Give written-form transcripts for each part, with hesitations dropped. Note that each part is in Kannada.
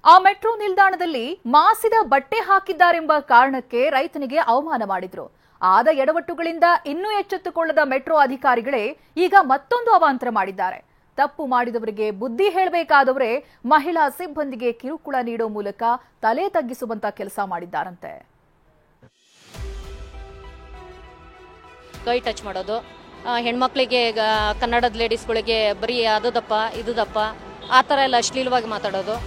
ಆ ಮೆಟ್ರೋ ನಿಲ್ದಾಣದಲ್ಲಿ ಮಾಸಿದ ಬಟ್ಟೆ ಹಾಕಿದ್ದಾರೆಂಬ ಕಾರಣಕ್ಕೆ ರೈತನಿಗೆ ಅವಮಾನ ಮಾಡಿದ್ರು. ಆದ ಎಡವಟ್ಟುಗಳಿಂದ ಇನ್ನೂ ಎಚ್ಚೆತ್ತುಕೊಳ್ಳದ ಮೆಟ್ರೋ ಅಧಿಕಾರಿಗಳೇ ಈಗ ಮತ್ತೊಂದು ಅವಾಂತರ ಮಾಡಿದ್ದಾರೆ. ತಪ್ಪು ಮಾಡಿದವರಿಗೆ ಬುದ್ಧಿ ಹೇಳಬೇಕಾದವರೇ ಮಹಿಳಾ ಸಿಬ್ಬಂದಿಗೆ ಕಿರುಕುಳ ನೀಡೋ ಮೂಲಕ ತಲೆ ತಗ್ಗಿಸುವಂತ ಕೆಲಸ ಮಾಡಿದ್ದಾರಂತೆ. ಕೈ ಟಚ್ ಮಾಡೋದು, ಹೆಣ್ಮಕ್ಳಿಗೆ ಕನ್ನಡದ ಲೇಡೀಸ್ಗಳಿಗೆ ಬರೀ ಅದದಪ್ಪ ಇದುದಪ್ಪ ಆ ಥರ ಎಲ್ಲ ಅಶ್ಲೀಲವಾಗಿ ಮಾತಾಡೋದು.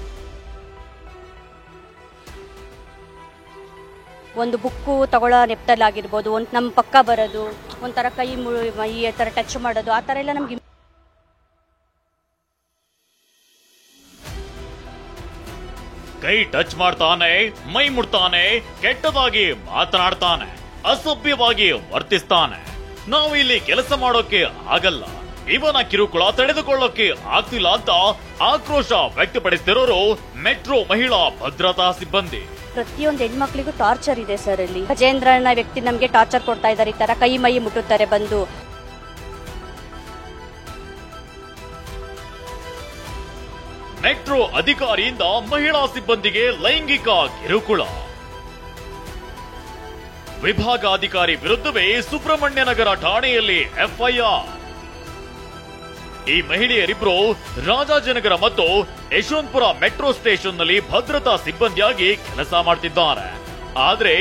ಒಂದು ಬುಕ್ಕು ತಗೊಳ್ಳೋ ನೆಪ್ತಲ್ಲಾಗಿರ್ಬೋದು, ಒಂದು ನಮ್ಮ ಪಕ್ಕ ಬರೋದು, ಒಂಥರ ಕೈ ಈ ಥರ ಟಚ್ ಮಾಡೋದು, ಆ ಥರ ಎಲ್ಲ ನಮ್ಗೆ ಕೈ ಟಚ್ ಮಾಡ್ತಾನೆ, ಮೈ ಮುಡ್ತಾನೆ, ಕೆಟ್ಟದಾಗಿ ಮಾತನಾಡ್ತಾನೆ, ಅಸಭ್ಯವಾಗಿ ವರ್ತಿಸ್ತಾನೆ. ನಾವು ಇಲ್ಲಿ ಕೆಲಸ ಮಾಡೋಕೆ ಆಗಲ್ಲ, ಇವನ ಕಿರುಕುಳ ತಡೆದುಕೊಳ್ಳೋಕೆ ಆಗ್ತಿಲ್ಲ ಅಂತ ಆಕ್ರೋಶ ವ್ಯಕ್ತಪಡಿಸ್ತಿರೋರು ಮೆಟ್ರೋ ಮಹಿಳಾ ಭದ್ರತಾ ಸಿಬ್ಬಂದಿ. ಪ್ರತಿಯೊಂದು ಹೆಣ್ಮಕ್ಳಿಗೂ ಟಾರ್ಚರ್ ಇದೆ ಸರ್. ಇಲ್ಲಿ ಗಜೇಂದ್ರನ ವ್ಯಕ್ತಿ ನಮಗೆ ಟಾರ್ಚರ್ ಕೊಡ್ತಾ ಇದ್ದಾರೆ. ಈ ತರ ಕೈ ಮೈ ಮುಟ್ಟುತ್ತಾರೆ ಬಂದು. ಮೆಟ್ರೋ ಅಧಿಕಾರಿಯಿಂದ ಮಹಿಳಾ ಸಿಬ್ಬಂದಿಗೆ ಲೈಂಗಿಕ ಕಿರುಕುಳ. ವಿಭಾಗಾಧಿಕಾರಿ ವಿರುದ್ಧವೇ ಸುಬ್ರಹ್ಮಣ್ಯನಗರ ಠಾಣೆಯಲ್ಲಿ ಎಫ್ಐಆರ್. ಈ ಮಹಿಳೆಯರಿಬ್ಬರು ರಾಜಾಜಿನಗರ ಮತ್ತು ಯಶವಂತಪುರ ಮೆಟ್ರೋ ಸ್ಟೇಷನ್ನಲ್ಲಿ ಭದ್ರತಾ ಸಿಬ್ಬಂದಿಯಾಗಿ ಕೆಲಸ ಮಾಡ್ತಿದ್ದಾರೆ. ಆದ್ರೆ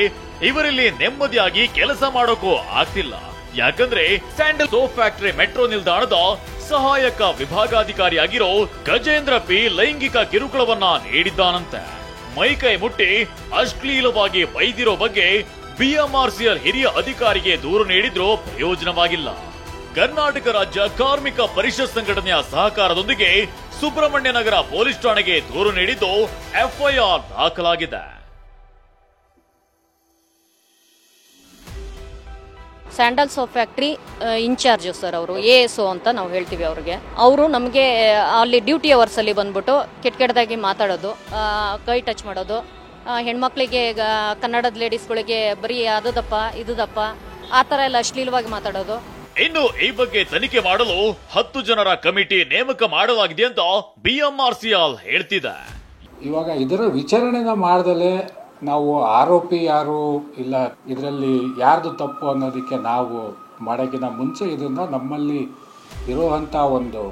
ಇವರಲ್ಲಿ ನೆಮ್ಮದಿಯಾಗಿ ಕೆಲಸ ಮಾಡೋಕೂ ಆಗ್ತಿಲ್ಲ. ಯಾಕಂದ್ರೆ ಸ್ಯಾಂಡಲ್ ಸೋಪ್ ಫ್ಯಾಕ್ಟರಿ ಮೆಟ್ರೋ ನಿಲ್ದಾಣದ ಸಹಾಯಕ ವಿಭಾಗಾಧಿಕಾರಿಯಾಗಿರೋ ಗಜೇಂದ್ರ ಪಿ ಲೈಂಗಿಕ ಕಿರುಕುಳವನ್ನ ನೀಡಿದ್ದಾನಂತೆ. ಮೈಕೈ ಮುಟ್ಟಿ ಅಶ್ಲೀಲವಾಗಿ ಬೈದಿರೋ ಬಗ್ಗೆ ಬಿಎಂಆರ್ಸಿಎಲ್ ಹಿರಿಯ ಅಧಿಕಾರಿಗೆ ದೂರು ನೀಡಿದ್ರೂ ಪ್ರಯೋಜನವಾಗಿಲ್ಲ. ಕರ್ನಾಟಕ ರಾಜ್ಯ ಕಾರ್ಮಿಕ ಪರಿಷತ್ ಸಂಘಟನೆಯ ಸಹಕಾರದೊಂದಿಗೆ ಸುಬ್ರಹ್ಮಣ್ಯನಗರ ಪೊಲೀಸ್ ಠಾಣೆಗೆ ದೂರು ನೀಡಿದ್ದು ಎಫ್ಐಆರ್ ದಾಖಲಾಗಿದೆ. Sandal soap factory incharge sir, ಅವರು ASO ಅಂತ ನಾವು ಹೇಳ್ತೀವಿ ಅವ್ರಿಗೆ. ಅವರು ನಮಗೆ ಅಲ್ಲಿ ಡ್ಯೂಟಿ ಅವರ್ಸ್ ಅಲ್ಲಿ ಬಂದ್ಬಿಟ್ಟು ಕೆಟ್ಟದಾಗಿ ಮಾತಾಡೋದು, ಕೈ ಟಚ್ ಮಾಡೋದು, ಹೆಣ್ಮಕ್ಳಿಗೆ ಕನ್ನಡದ ಲೇಡೀಸ್ಗಳಿಗೆ ಬರೀ ಅದದಪ್ಪ ಇದುದಪ್ಪ ಆ ಥರ ಎಲ್ಲ ಅಶ್ಲೀಲವಾಗಿ ಮಾತಾಡೋದು. ಇನ್ನು ಈ ಬಗ್ಗೆ ತನಿಖೆ ಮಾಡಲು 10 ಜನರ ಕಮಿಟಿ ನೇಮಕ ಮಾಡಲಾಗಿದೆ ಅಂತ ಬಿಎಂಆರ್ಸಿಎಲ್ ಹೇಳ್ತಿದೆ. ಇವಾಗ ಇದರ ವಿಚಾರಣೆನ ಮಾಡದಲೇ ನಾವು ಆರೋಪಿ ಯಾರು ಇಲ್ಲ ಇದರಲ್ಲಿ ಯಾರ್ದು ತಪ್ಪು ಅನ್ನೋದಕ್ಕೆ ನಾವು ಮಾಡೋಕ್ಕಿಂತ ಮುಂಚೆ ಇದನ್ನ ನಮ್ಮಲ್ಲಿ ಇರುವಂಥ ಒಂದು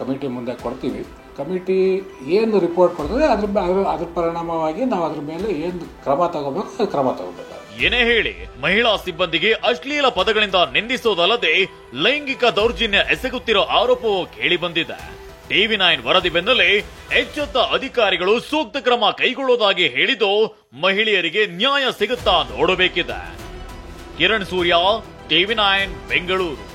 ಕಮಿಟಿ ಮುಂದೆ ಕೊಡ್ತೀವಿ. ಕಮಿಟಿ ಏನು ರಿಪೋರ್ಟ್ ಕೊಡ್ತದೆ ಅದ್ರ ಪರಿಣಾಮವಾಗಿ ನಾವು ಅದ್ರ ಮೇಲೆ ಏನು ಕ್ರಮ ತಗೋಬೇಕು ಅದು ಕ್ರಮ ತಗೋಬೇಕು. ಏನೇ ಹೇಳಿ ಮಹಿಳಾ ಸಿಬ್ಬಂದಿಗೆ ಅಶ್ಲೀಲ ಪದಗಳಿಂದ ನಿಂದಿಸೋದಲ್ಲದೆ ಲೈಂಗಿಕ ದೌರ್ಜನ್ಯ ಎಸಗುತ್ತಿರೋ ಆರೋಪವು ಕೇಳಿ ಬಂದಿದೆ. TV9 ವರದಿ ಬೆನ್ನಲ್ಲೇ ಎಚ್ಚೆತ್ತ ಅಧಿಕಾರಿಗಳು ಸೂಕ್ತ ಕ್ರಮ ಕೈಗೊಳ್ಳುವುದಾಗಿ ಹೇಳಿದ್ದು ಮಹಿಳೆಯರಿಗೆ ನ್ಯಾಯ ಸಿಗುತ್ತಾ ನೋಡಬೇಕಿದೆ. ಕಿರಣ್ ಸೂರ್ಯ, TV9 ಬೆಂಗಳೂರು.